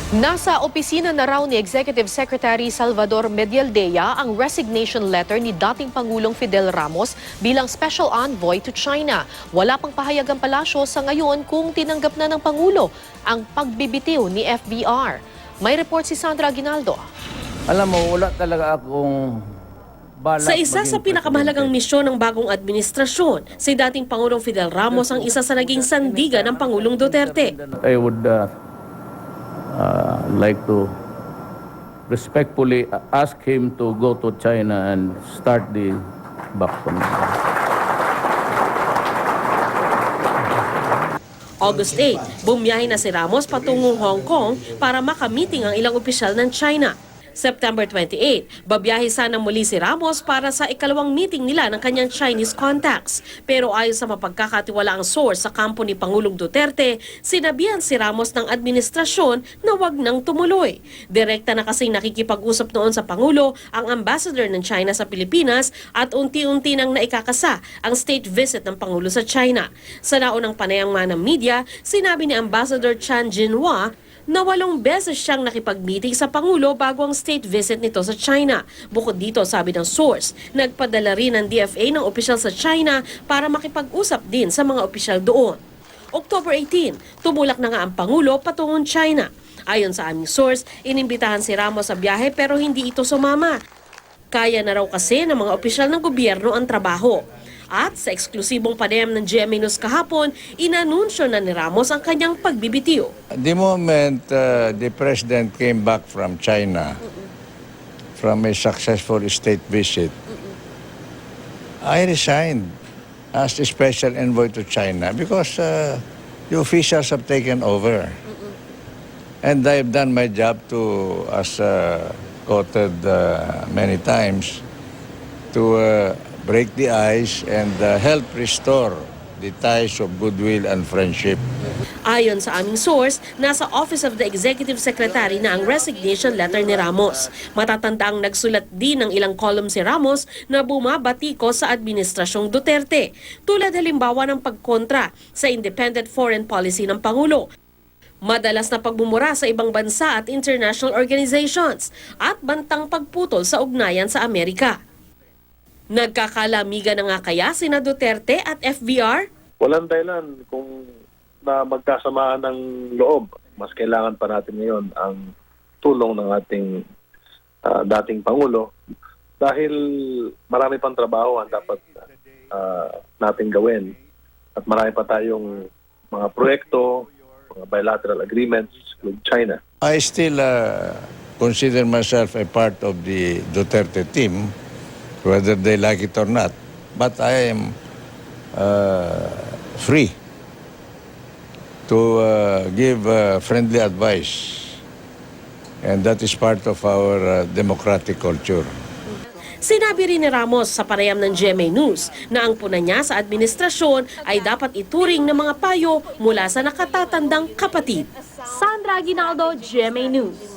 Nasa opisina na raw ni Executive Secretary Salvador Medialdea ang resignation letter ni dating Pangulong Fidel Ramos bilang Special Envoy to China. Wala pang pahayag ang palasyo sa ngayon kung tinanggap na ng Pangulo ang pagbibitiw ni FBR. May report si Sandra Aguinaldo. Alam mo, wala talaga akong balak Sa isa sa maging pinakamahalagang presidente. misyon ng bagong administrasyon, si dating Pangulong Fidel Ramos ang isa sa naging sandigan ng Pangulong Duterte. I would like to respectfully ask him to go to China and start the vaccination. August 8, bumiyahe na si Ramos patungong Hong Kong para makamiting ang ilang opisyal ng China. September 28, babiyahe sana muli si Ramos para sa ikalawang meeting nila ng kanyang Chinese contacts. Pero ayon sa mapagkakatiwalaang source sa kampo ni Pangulong Duterte, sinabihan si Ramos ng administrasyon na wag nang tumuloy. Direkta na kasing nakikipag-usap noon sa Pangulo ang ambassador ng China sa Pilipinas at unti-unti nang naikakasa ang state visit ng Pangulo sa China. Sa naunang panayang ng media, sinabi ni Ambassador Chan Jinhua na 8 beses siyang nakipag-meeting sa Pangulo bago ang state visit nito sa China. Bukod dito, sabi ng source, nagpadala rin ng DFA ng opisyal sa China para makipag-usap din sa mga opisyal doon. October 18, tumulak na nga ang Pangulo patungong China. Ayon sa aming source, inimbitahan si Ramos sa biyahe pero hindi ito sumama. Kaya na raw kasi ng mga opisyal ng gobyerno ang trabaho. At sa eksklusibong panayam ng GMA News kahapon, inanunsyo na ni Ramos ang kanyang pagbibitiw. The moment the president came back from China, from a successful state visit, I resigned as the special envoy to China because the officials have taken over. And I've done my job to, as quoted many times, to break the ice and help restore the ties of goodwill and friendship. Ayon sa aming source, nasa Office of the Executive Secretary na ang resignation letter ni Ramos. Matatandaang nagsulat din ng ilang column si Ramos na bumabatiko sa Administrasyong Duterte, tulad halimbawa ng pagkontra sa independent foreign policy ng Pangulo, madalas na pagbumura sa ibang bansa at international organizations, at bantang pagputol sa ugnayan sa Amerika. Nagkakalamigan na nga kaya sina Duterte at FBR? Walang dahilan kung na magkasamaan ng loob. Mas kailangan pa natin ngayon ang tulong ng ating dating Pangulo dahil marami pang trabaho ang dapat natin gawin at marami pa tayong mga proyekto, mga bilateral agreements with China. I still consider myself a part of the Duterte team, whether they like it or not. But I am free to give friendly advice. And that is part of our democratic culture. Sinabi rin ni Ramos sa panayam ng GMA News na ang puna niya sa administrasyon ay dapat ituring ng mga payo mula sa nakatatandang kapatid. Sandra Aguinaldo, GMA News.